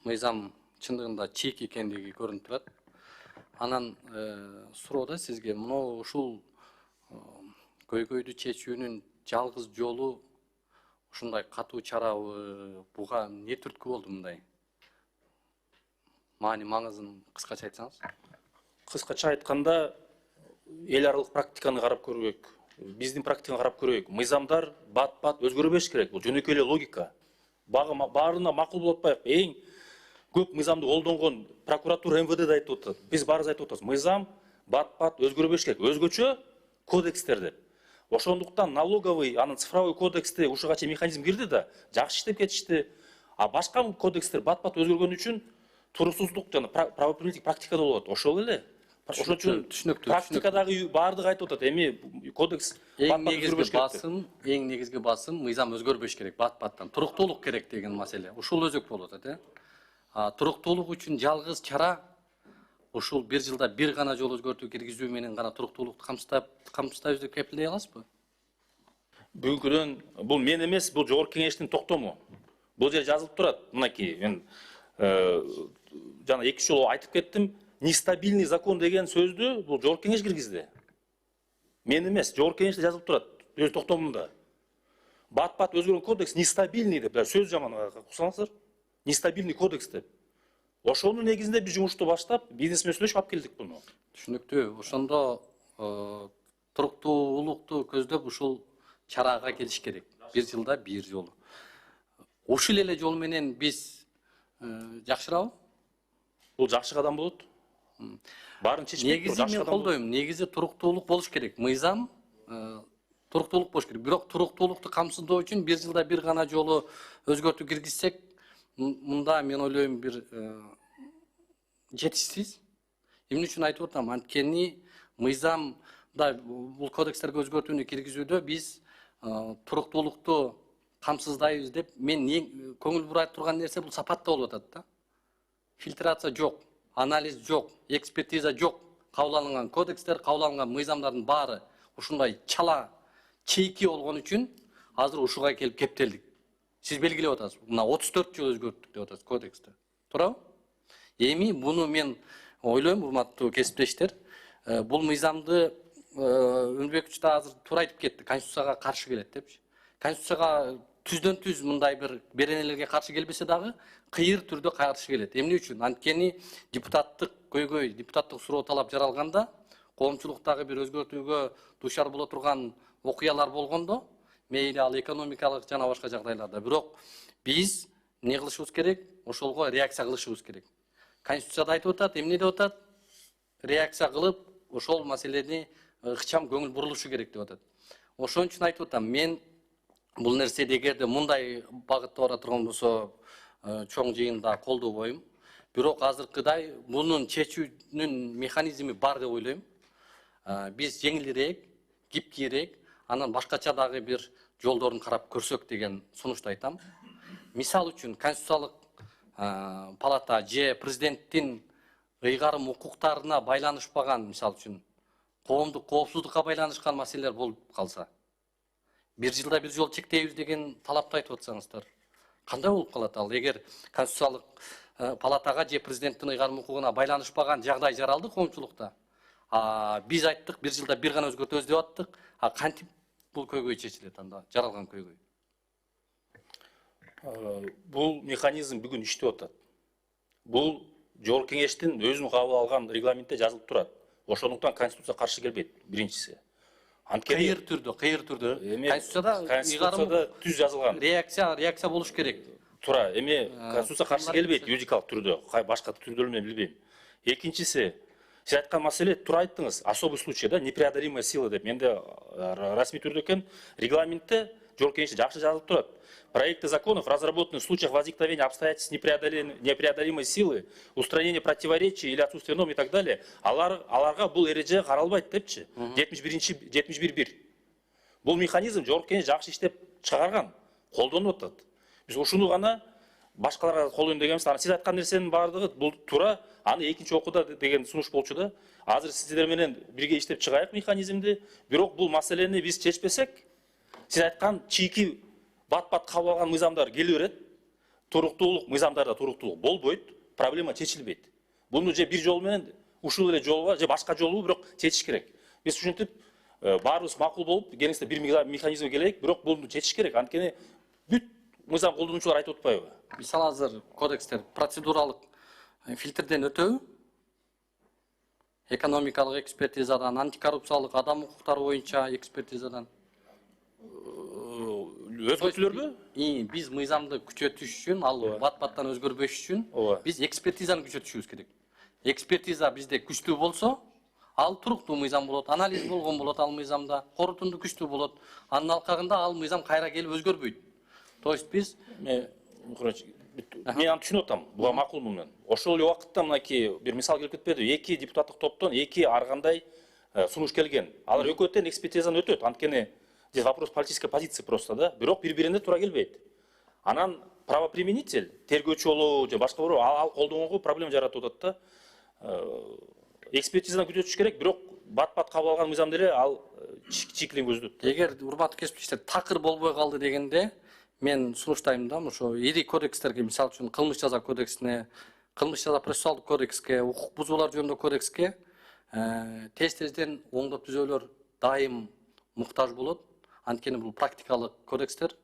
мыйзам чындыгында чийик экендиги көрүнүп турат. Анан суроодо сизге мына ушул көйгөйдү чечүүнүн жалгыз жолу ушундай катуу чарабы, буга эмне түрткү болду мындай? Маани маңызын кыскача айтсаңыз. Кыскача айтканда, эл аралык практиканы карап көрбөйк. Биздин практиканы карап көрөйүк. Мыйзамдар бат-бат өзгөрбөш керек. Бул жөнөкөй эле логика. Баарына макул болуп атпайбы? Эң көп мыйзамды колдонгон прокуратура, МВД да айтып атат. Биз баарыбыз айтып атабыз. Мыйзам бат-бат өзгөрбөш керек. Өзгөчө кодекстер деп. Ошондуктан налоговый, анын цифровой кодексте ушуга чейин механизм кирди да, жакшы иштеп кетишти. А башка кодекстер бат-бат өзгөргөн үчүн турусуздук жана правоприменительдик практикада болот. Ошол эле. Ошон үчүн практикадагы баардыгы айтып атат. Эми кодекс эң негизги басым мыйзам өзгөрбөш керек, бат-баттан. Туруктуулук керек деген маселе. Ушул өзөк болуп атат, туруктуулук үчүн жалгыз чара ушул бир жылда бир гана жол өзгөртүү киргизүү менен гана туруктуулукту камсыздайбыз деп кепилдей аласызбы? Бүгүнкүдөн бул мен эмес, бул жогорку кеңештин токтому. Бул жер жазылып турат. Мынакей мен жана эки жолу айтып кеттим. Нестабильный закон деген сөздү бул жогорку кеңеш киргизди. Мен эмес, жогорку кеңеште жазылып турат. Өз токтомунда. Бат-бат өзгөргөн кодекс нестабильный деп, сөз жаман кусаңыздар. Нестабильный кодекс деп. Ошонун негизинде биз жумушту баштап, бизнес менен сүйлөшүп алып келдик буну. Түшүнүктүү. Ошондо туруктуулукту көздөп ушул чарага келиш керек. Бир жылда бир жолу. Ушул эле жол менен биз жакшырабы? Бул жакшы кадам болот. Баарын чечпейт. Негизи мен колдойм. Негизи туруктуулук болуш керек. Мыйзам туруктуулук болуш керек. Бирок туруктуулукту камсыздоо үчүн бир жылда бир гана жолу өзгөртүү киргизсек, мында мен ойлойм бир жетишсиз. Эмне үчүн айтып атам? Анткени мыйзамда бул кодекстерге өзгөртүүнү киргизүүдө биз туруктуулукту камсыздайбыз деп мен көңүл бура турган нерсе бул сапатта болуп атат да. Фильтрация жок, анализ жок, экспертиза жок. Кабыл алынган кодекстер, кабыл алынган мыйзамдардын баары ушундай чала, чийки болгон үчүн азыр ушуга келип кептелдик. Сиз белгилеп атасыз. Мына 34 жыл өзгөрттүк деп атасыз кодексте. Туурабы? Эми буну мен ойлойм, урматтуу кесиптештер, бул мыйзамды Өнбекович да азыр туура айтып кетти, конституцияга каршы келет депчи. Конституцияга түздөн түз мындай бир беренелерге каршы келбесе дагы кыйыр түрдө каршы келет. Эмне үчүн? Анткени депутаттык көйгөй, депутаттык суроо талап жаралганда, коомчулуктагы бир өзгөртүүгө дуушар боло турган окуялар болгондо, мейли ал экономикалык жана башка жагдайларда. Бирок биз эмне кылышыбыз керек? Ошолго реакция кылышыбыз керек. Конституцияда айтып атат, эмне деп атат? Реакция кылып, ошол маселени ыкчам көңүл бурулушу керек деп атат. Ошон үчүн айтып атам, мен бул нерседе эгерде мындай багытта бара турган болсо чоң жыйында колдобойм. Бирок азыркыдай мунун чечүүнүн механизми бар деп ойлойм. Биз жеңилирээк, кипкийирээк, анан башкача дагы бир жолдорун карап көрсөк деген сунушту айтам. Мисал үчүн конституциялык палата же президенттин ыйгарым укуктарына байланышпаган, мисал үчүн коомдук коопсуздукка байланышкан маселелер болуп калса, бир жылда бир жол чектейбиз деген талапты айтып атсаңыздар, кандай болуп калат ал? Эгер конституциялык палатага же президенттин ыйгарым укугуна байланышпаган жагдай жаралды коомчулукта, биз айттык бир жылда бир гана өзгөртөбүз деп аттык, кантип бул көйгөй чечилет анда, жаралган көйгөй? Бул механизм бүгүн иштеп атат. Бул жогорку кеңештин өзүнүн кабыл алган регламентте жазылып турат. Ошондуктан конституция каршы келбейт, биринчиси. Кыйыр түрдө. Конституцияда түз жазылган. Реакция болуш керек. Туура, эми конституция каршы келбейт юридикалык түрдө, башка түрдөлөр менен билбейм. Экинчиси, сиз айткан маселе туура айттыңыз, особый случай да, непреодолимая сила деп. Менде расмий түрдө экен регламентте жогорку кеңеште жакшы жазылып турат. Проекты законов, разработанные в случаях возникновения обстоятельств непреодолимой силы, устранения противоречий или отсутствия норм и так далее, аларга бул эреже каралбайт депчи. 71.1. Бул механизм жогорку кеңеш жакшы иштеп чыгарган, колдонуп атат. Биз ушуну гана башкаларга колдойм дегенбиз. Сиз айткан нерсенин баардыгы бул туура, аны экинчи окууда деген сунуш болчу да. Азыр сиздер менен бирге иштеп чыгайык механизмди. Бирок бул маселени биз чечпесек, сиз айткан чийки бат-бат кабыл алган мыйзамдар келе берет. туруктуулук мыйзамдарда туруктуулук болбойт, проблема чечилбейт. Буну же бир жол менен ушул эле жолго же башка жолу бирок чечиш керек. Биз ушинтип баарыбыз макул болуп, кеңесте бир механизмге келейик, бирок буну чечиш керек. Анткени бүт мыйзам колдонуучулар айтып атпайбы? Мисалы азыр кодекстер процедуралык фильтрден өтөбү? Экономикалык экспертизадан, антикоррупциялык, адам укуктары боюнча экспертизадан. Өзгөртүлөрбү? Биз мыйзамды күчөтүш үчүн, ал бат-баттан өзгөрбөш үчүн биз экспертизаны күчөтүшүбүз керек. Экспертиза бизде күчтүү болсо, ал туруктуу мыйзам болот, анализ болгон болот ал мыйзамда, корутунду күчтүү болот. Анын алкагында ал мыйзам кайра келип өзгөрбөйт. То есть биз мен аны түшүнүп атам, буга макулмун мен. Ошол эле убакытта мынакей бир мисал келип кетпеди, эки депутаттык топтон эки ар кандай сунуш келген. Алар экөө тең экспертизадан өтөт. Анткени здесь вопрос политической позиции просто, да. Бирок бири-бирине туура келбейт. Анан правоприменитель, тергөөчү болобу же башка бирөө ал колдонгонго проблема жаратып атат да. Экспертизадан күчөтүш керек, бирок бат-бат кабыл алган мыйзам деле ал чиклин көздөт. эгер урматтуу кесиптештер такыр болбой калды дегенде, мен сунуштайм да, ошо ири кодекстерге, мисалы үчүн кылмыш жаза кодексине, кылмыш жаза процессуалдык кодекске, укук бузуулар жөнүндө кодекске тез-тезден оңдоп түзөөлөр дайым муктаж болот. Анткени бул практикалык кодекстер.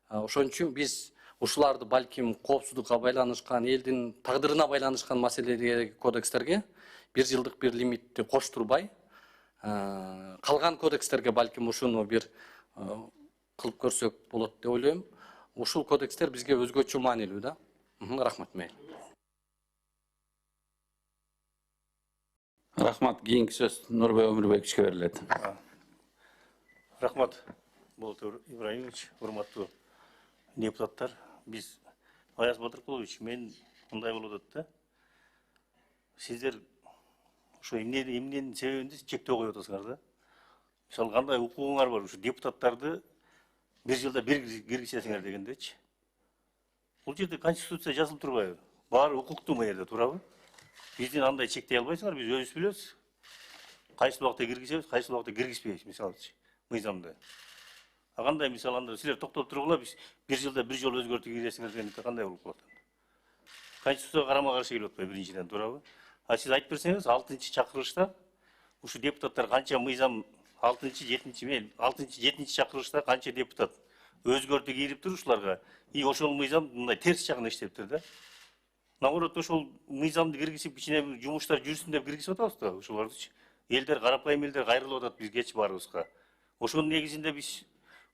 Ошон үчүн биз ушуларды балким коопсуздукка байланышкан, элдин тагдырына байланышкан маселелердеги кодекстерге бир жылдык бир лимитти коштурбай, калган кодекстерге балким ушуну бир кылып көрсөк болот деп ойлойм. Ушул кодекстер бизге өзгөчө маанилүү да. Рахмат мен. Рахмат. Кийинки сөз Нурбек Өмүрбековичке берилет. Рахмат, Болотур Ибраимович, урматтуу депутаттар. Биз Аяз Батыркулович, мен мындай болуп атат да. Сиздер ошо эмненин себебинде чектөө коюп атасыңар да. Мисалы кандай укугуңар бар, ушу депутаттарды бир жылда бир киргизесиңер дегендечи. Бул жерде конституция жазылып турбайбы? Баары укуктуу му жерде, туурабы? Биздин андай чектей албайсыңар, биз өзүбүз билебиз. Кайсы убакта киргизебиз, кайсы убакта киргизбейбиз, мисалычы, мыйзамда. Кандай мисалы анда силер токтоп тургула, биз бир жылда бир жолу өзгөртүп киргизесиңер дегенде кандай болуп калат? Конституцияга карама-каршы келип атпайбы биринчиден, туурабы? А сиз айтып берсеңиз, 6-чакырылышта ушу депутаттар канча мыйзам 6-7 чакырылышта канча депутат өзгөртүү кирип турушуларга и ошол мыйзам мындай терс жагына иштептир да. Наоборот, ошол мыйзамды киргизип кичине жумуштар жүрсүн деп киргизип атабыз да ошолордучу. Элдер, карапайым элдер кайрылып атат бизгечи баарыбызга. Ошонун негизинде биз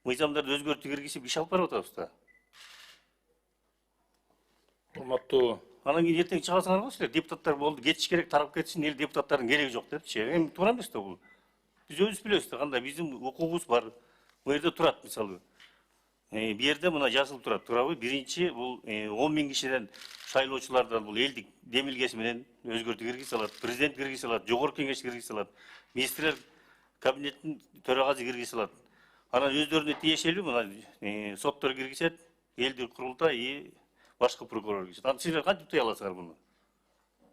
мыйзамдарды өзгөртүү киргизип иш алып барып атабыз да. Урматтуу, Анан кийин эртең чыгасыңар го силер, депутаттар болду, кетиш керек, тарап кетсин, эл депутаттардын кереги жок депчи. Эми туура эмес да бул. Биз өзүбүз билебиз да, кандай биздин укугубуз бар. Бул жерде турат, мисалы. Бу жерде мына жазылып турат, туурабы? Биринчи бул 10 000 кишиден шайлоочулардан бул элдик демилгеси менен өзгөртүү киргизе алат, президент киргизе алат, жогорку кеңеш киргизе алат, министрлер кабинеттин төрагасы киргизе алат. Анан өздөрүнө тиешелүү мына соттор киргизет, элдик курултай и башкы прокурор киргизет. Аны силер кантип тыя аласыңар буну?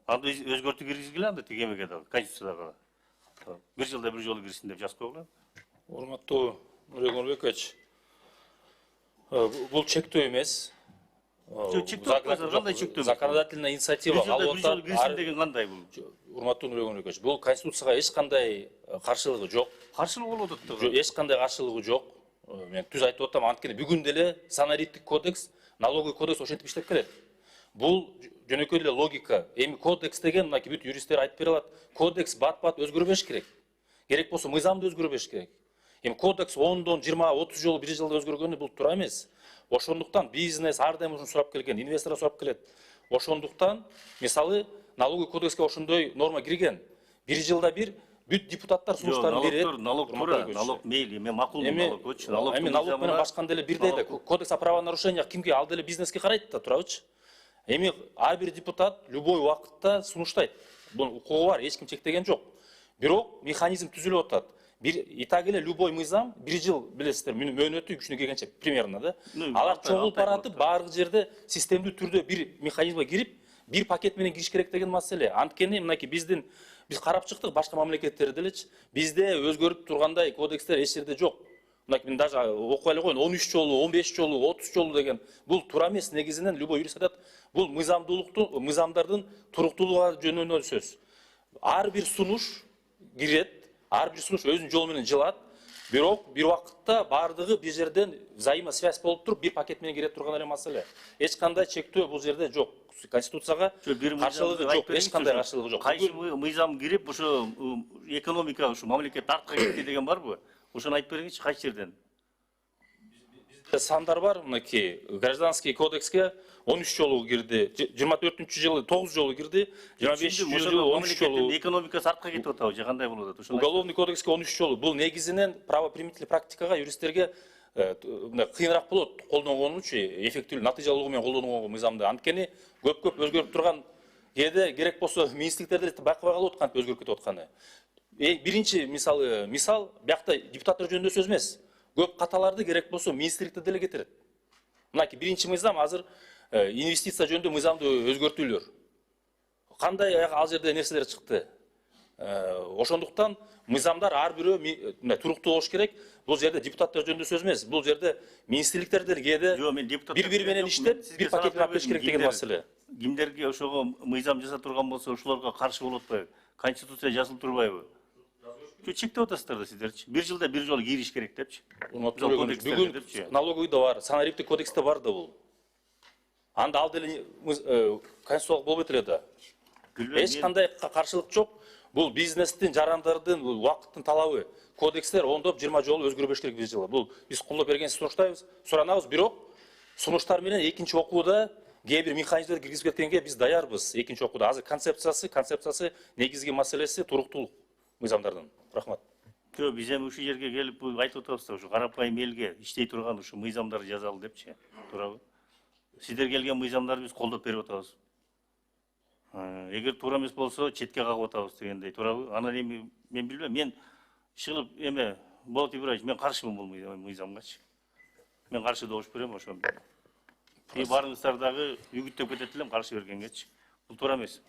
Анда өзгөртүү киргизгиле анда тегемеге дагы, конституцияга. Бир жылда бир жолу кирсин деп жазып койгула. урматтуу Нурбек Өмүрбекович, бул чектөө эмес. Кандай чектөө? Законодательная инициатива Бир жолу кирсин деген кандай бул? Урматтуу Нурбек Өмүрбекович, бул конституцияга эч кандай каршылыгы жок. Каршылык болуп атат да. Эч кандай каршылыгы жок. Мен түз айтып атам, анткени бүгүн деле санариттик кодекс, налоговый кодекс ошентип иштеп келет. Бул жөнөкөй эле логика. Эми кодекс деген мына бүт юристтер айтып бере алат. Кодекс бат-бат өзгөрбөш керек. Керек болсо мыйзамды өзгөрбөш керек. Эми кодекс 10-дон 20-30 жолу бир жылда өзгөргөнү бул туура эмес. Ошондуктан бизнес ар дайым ушуну сурап келген, инвесторлор сурап келет. Ошондуктан мисалы налоговый кодекске ошондой норма кирген. Бир жылда бир бүт депутаттар сунуштарын берет. Налог туура, налог мейли, мен макулмун налогчу. Эми налог менен башка деле бирдей да. Кодекс о правонарушениях кимге? Ал деле бизнеске карайт да, туурабычы? Эми ар бир депутат любой убакытта сунуштайт. Бунун укугу бар, эч ким чектеген жок. Бирок механизм түзүлүп атат. Итак эле любой мыйзам бир жыл билесиздер, мөөнөтү күчүнө келгенче примерно да. Алар чогулуп баратып, баардык жерде системдүү түрдө бир механизмге кирип, бир пакет менен кириш керек деген маселе. Анткени мынакей биз карап чыктык башка мамлекеттерде делечи. Бизде өзгөрүп тургандай кодекстер эч жерде жок. мына мен даже окуп эле коеюн 13 жолу 15 жолу 30 жолу деген бул туура эмес. Негизинен любой юрист айтат, бул мыйзамдардын туруктуулугу жөнүндө сөз. Ар бир сунуш кирет, ар бир сунуш өзүнүн жолу менен жылат. Бирок бир убакытта бардыгы бир жерден взаимосвязь болуп туруп, бир пакет менен кире турган эле маселе. Эч кандай чектөө бул жерде жок. Конституцияга каршылыгы жок, эч кандай каршылыгы жок. Кайсы мыйзам кирип, ошо экономика, ошо мамлекет артка кетти деген барбы? Ошону айтып бериңизчи, кайсы жерден? Сандар бар, мынакей гражданский кодекске 13 жолу кирди, 24-жылы 9 жолу кирди, 25-жылы 13 жолу. Экономикасы артка кетип атабы, же кандай болуп атат? Уголовный кодекске 13 жолу. Бул негизинен правоприменительный практикага юристтерге кыйыныраак болот колдонгонучу, эффективдүү натыйжалуулугу менен колдонгонго мыйзамды. Анткени көп өзгөрүп турган кээде керек болсо министрликтерде байкабай калып кантип өзгөрүп кетип атканы. Биринчи мисал биякта депутаттар жөнүндө сөз эмес. Көп каталарды керек болсо министрликте деле кетирет. Мынакей биринчи мыйзам азыр инвестиция жөнүндө мыйзамды өзгөртүүлөр. Кандай ал жерде нерселер чыкты? Ошондуктан мыйзамдар ар бирөө туруктуу болуш керек. Бул жерде депутаттар жөнүндө сөз эмес. Бул жерде министрликтер деле кээде бири менен иштеп, бир пакет алып бериш керек деген маселе. Кимдерге ошого мыйзам жасап турган болсо, ошолорго каршы болуп атпайбы? Конституция жазылып турбайбы? Чектеп атасыздар да сиздерчи. Бир жылда бир жолу кириш керек депчи. Бүгүн налоговыйда бар, санариптик кодексте бар да бул. Анда ал деле конституциялык болбойт эле да. Эч кандай каршылык жок. Бул бизнестин, жарандардын, убакыттын талабы. Кодекстер 10-20 жолу өзгөрбөш керек бир жылы. Бул биз колдоп бергенсиз сураштайбыз, суранабыз, бирок сунуштар менен экинчи окууда кээ бир механизмдерди киргизип кеткенге биз даярбыз. Экинчи окууда азыр концепциясы негизги маселеси туруктуулук мыйзамдардын. Рахмат. Биз эми ушул жерге келип айтып атабыз да, ушу карапайым элге иштей турган ушу мыйзамдарды жазалы депчи, туурабы? Сиздер келген мыйзамдарды биз колдоп берип атабыз. Эгер туура эмес болсо четке кагып атабыз дегендей, туурабы? Анан эми мен билбейм, мен чыгып эме Болот Ибраевич, мен каршымын бул мыйзамгачы. Мен каршы добуш берем ошону. Барыңыздар дагы үгүттөп кетет элем каршы бергенгечи. Бул туура эмес.